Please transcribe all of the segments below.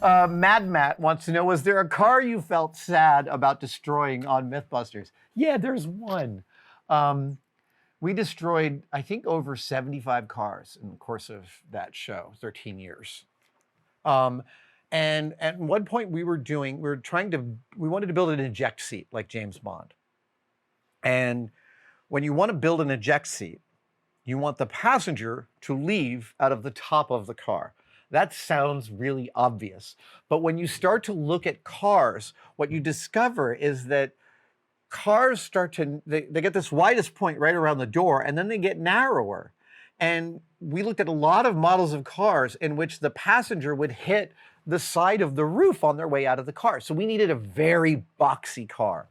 Mad Matt wants to know, was there a car you felt sad about destroying on MythBusters? Yeah, there's one. We destroyed, I think, over 75 cars in the course of that show, 13 years. And at one point we wanted to build an eject seat like James Bond. And when you want to build an eject seat, you want the passenger to leave out of the top of the car. That sounds really obvious. But when you start to look at cars, what you discover is that cars they get this widest point right around the door, and then they get narrower. And we looked at a lot of models of cars in which the passenger would hit the side of the roof on their way out of the car. So we needed a very boxy car.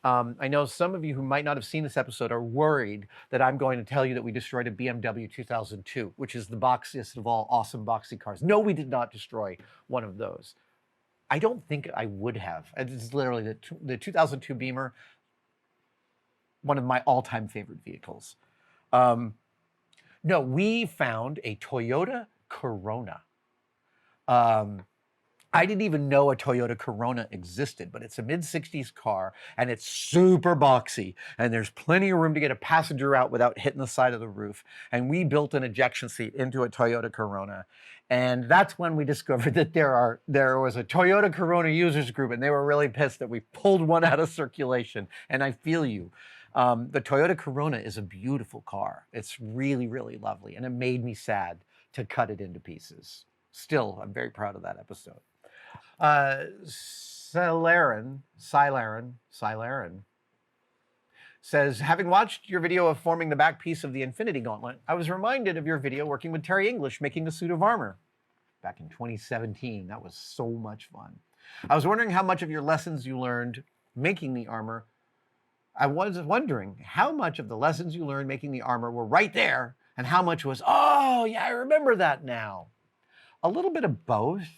I know some of you who might not have seen this episode are worried that I'm going to tell you that we destroyed a BMW 2002, which is the boxiest of all awesome boxy cars. No, we did not destroy one of those. I don't think I would have. It's literally the 2002 Beamer, one of my all-time favorite vehicles. No, we found a Toyota Corona. I didn't even know a Toyota Corona existed, but it's a mid-60s car, and it's super boxy, and there's plenty of room to get a passenger out without hitting the side of the roof. And we built an ejection seat into a Toyota Corona. And that's when we discovered that there was a Toyota Corona users group, and they were really pissed that we pulled one out of circulation. And I feel you. The Toyota Corona is a beautiful car. It's really, really lovely, and it made me sad to cut it into pieces. Still, I'm very proud of that episode. Silaran says, having watched your video of forming the back piece of the Infinity Gauntlet, I was reminded of your video working with Terry English making a suit of armor back in 2017. That was so much fun. I was wondering how much of your lessons you learned making the armor. I was wondering how much of the lessons you learned making the armor were right there, and how much was, oh yeah, I remember that now. A little bit of both.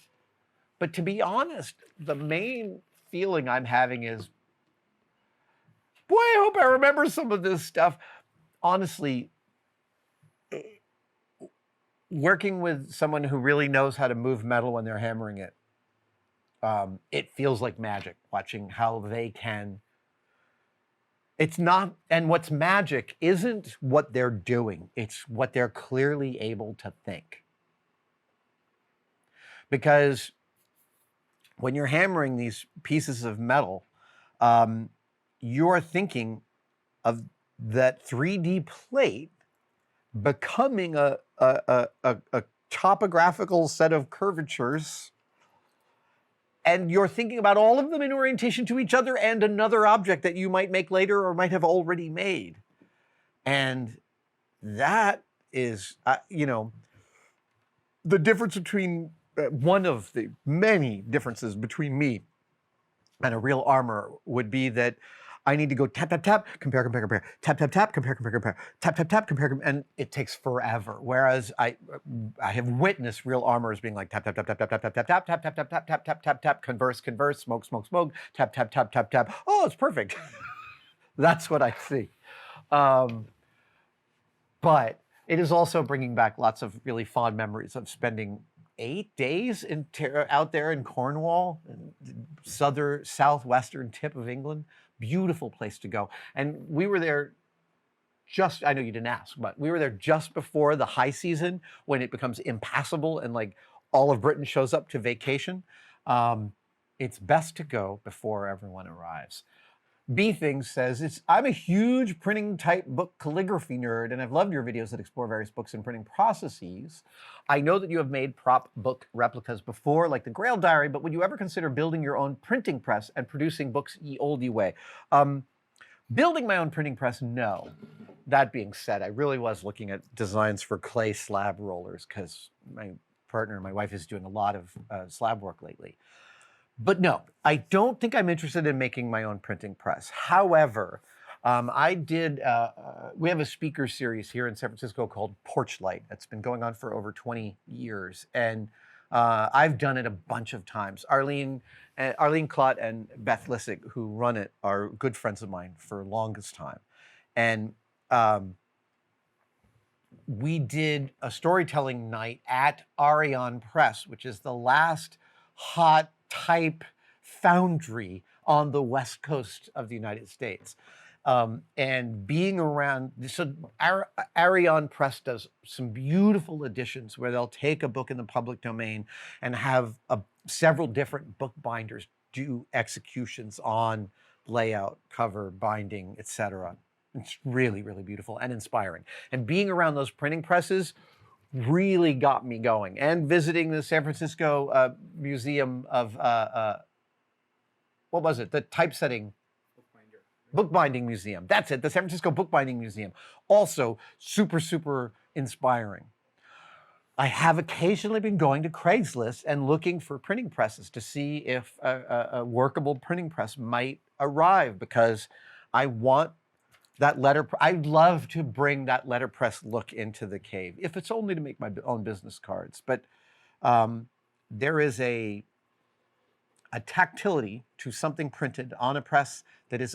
But to be honest, the main feeling I'm having is, boy, I hope I remember some of this stuff. Honestly, working with someone who really knows how to move metal when they're hammering it, it feels like magic, watching how they can. It's not, and what's magic isn't what they're doing, it's what they're clearly able to think. Because when you're hammering these pieces of metal, you're thinking of that 3D plate becoming a topographical set of curvatures, and you're thinking about all of them in orientation to each other and another object that you might make later or might have already made. And that is, the difference between one of the many differences between me and a real armor would be that I need to go tap, tap, tap, compare, compare, compare, tap, tap, tap, compare, compare, compare, tap, tap, tap, compare, and it takes forever. Whereas I have witnessed real armors being like tap, tap, tap, tap, tap, tap, tap, tap, tap, tap, tap, tap, tap, tap, tap, tap, tap, converse, converse, smoke, smoke, smoke, tap, tap, tap, tap, tap. Oh, it's perfect. That's what I see. But it is also bringing back lots of really fond memories of spending 8 days out there in Cornwall, southwestern tip of England. Beautiful place to go. And we were there I know you didn't ask, but we were there just before the high season when it becomes impassable and like all of Britain shows up to vacation. It's best to go before everyone arrives. B Things says, I'm a huge printing type book calligraphy nerd, and I've loved your videos that explore various books and printing processes. I know that you have made prop book replicas before, like the Grail Diary, but would you ever consider building your own printing press and producing books ye olde way? Building my own printing press, no. That being said, I really was looking at designs for clay slab rollers because my partner, my wife, is doing a lot of slab work lately. But no, I don't think I'm interested in making my own printing press. However, we have a speaker series here in San Francisco called Porchlight that's been going on for over 20 years. And I've done it a bunch of times. Arlene Klott and Beth Lissick, who run it, are good friends of mine for the longest time. And we did a storytelling night at Arion Press, which is the last hot type foundry on the West Coast of the United States. And being around, so Arion Press does some beautiful editions where they'll take a book in the public domain and have several different bookbinders do executions on layout, cover, binding, etc. It's really, really beautiful and inspiring. And being around those printing presses really got me going. And visiting the San Francisco Museum of, what was it? The typesetting Bookbinding Museum. That's it, the San Francisco Bookbinding Museum. Also super, super inspiring. I have occasionally been going to Craigslist and looking for printing presses to see if a workable printing press might arrive, because I want that I'd love to bring that letterpress look into the cave, if it's only to make my own business cards. But there is a tactility to something printed on a press that is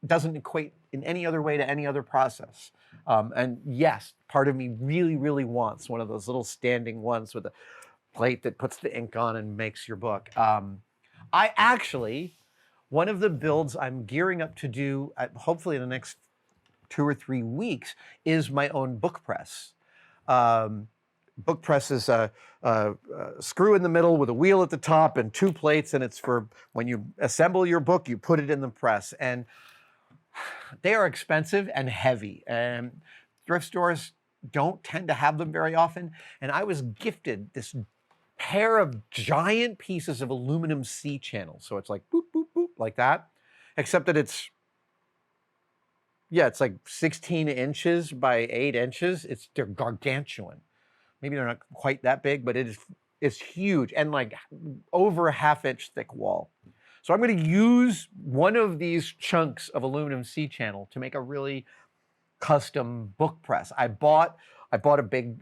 doesn't equate in any other way to any other process. And yes, part of me really, really wants one of those little standing ones with a plate that puts the ink on and makes your book. I actually, one of the builds I'm gearing up to do, hopefully in the next 2 or 3 weeks, is my own book press. Book press is a screw in the middle with a wheel at the top and 2 plates, and it's for when you assemble your book, you put it in the press. And they are expensive and heavy, and thrift stores don't tend to have them very often. And I was gifted this pair of giant pieces of aluminum C channels. So it's like boop, boop, boop, like that, except that it's like 16 inches by 8 inches. They're gargantuan. Maybe they're not quite that big, but it's huge, and like over a ½ inch thick wall. So I'm going to use one of these chunks of aluminum C channel to make a really custom book press. I bought a big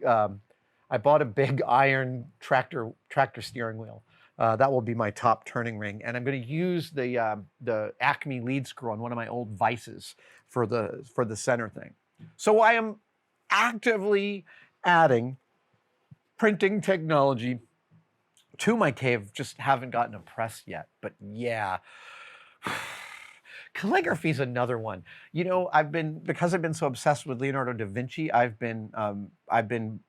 iron tractor steering wheel. That will be my top turning ring, and I'm going to use the Acme lead screw on one of my old vices for the center thing. So I am actively adding printing technology to my cave. Just haven't gotten a press yet, but yeah. Calligraphy is another one. You know, because I've been so obsessed with Leonardo da Vinci, I've been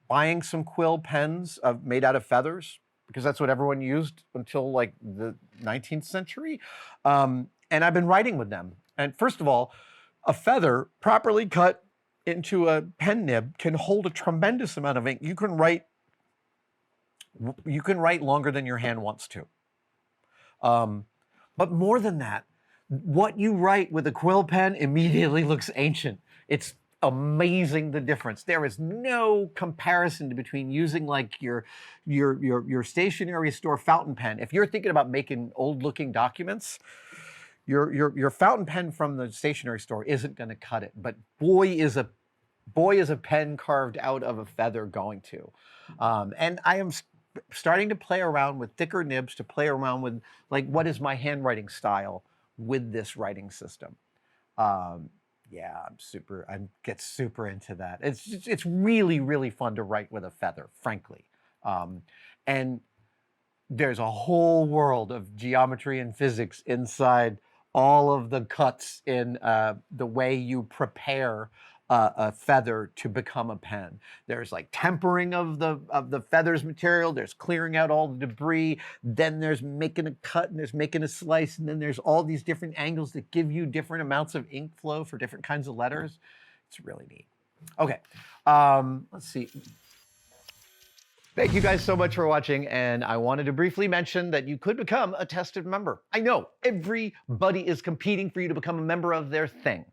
buying some quill pens made out of feathers, because that's what everyone used until like the 19th century. And I've been writing with them. And first of all, a feather properly cut into a pen nib can hold a tremendous amount of ink. You can write longer than your hand wants to. But more than that, what you write with a quill pen immediately looks ancient. It's amazing, the difference. There is no comparison between using like your stationery store fountain pen. If you're thinking about making old-looking documents, your fountain pen from the stationery store isn't going to cut it. But boy is a pen carved out of a feather going to. And I am starting to play around with thicker nibs, to play around with like, what is my handwriting style with this writing system. Yeah, I get super into that. It's really, really fun to write with a feather, frankly. And there's a whole world of geometry and physics inside all of the cuts in the way you prepare a feather to become a pen. There's like tempering of the feather's material. There's clearing out all the debris. Then there's making a cut, and there's making a slice, and then there's all these different angles that give you different amounts of ink flow for different kinds of letters. It's really neat. Okay, let's see. Thank you guys so much for watching, and I wanted to briefly mention that you could become a tested member. I know everybody is competing for you to become a member of their thing.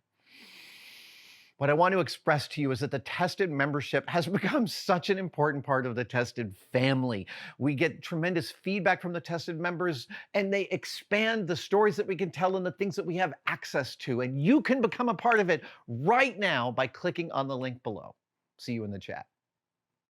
What I want to express to you is that the Tested membership has become such an important part of the Tested family. We get tremendous feedback from the Tested members, and they expand the stories that we can tell and the things that we have access to. And you can become a part of it right now by clicking on the link below. See you in the chat.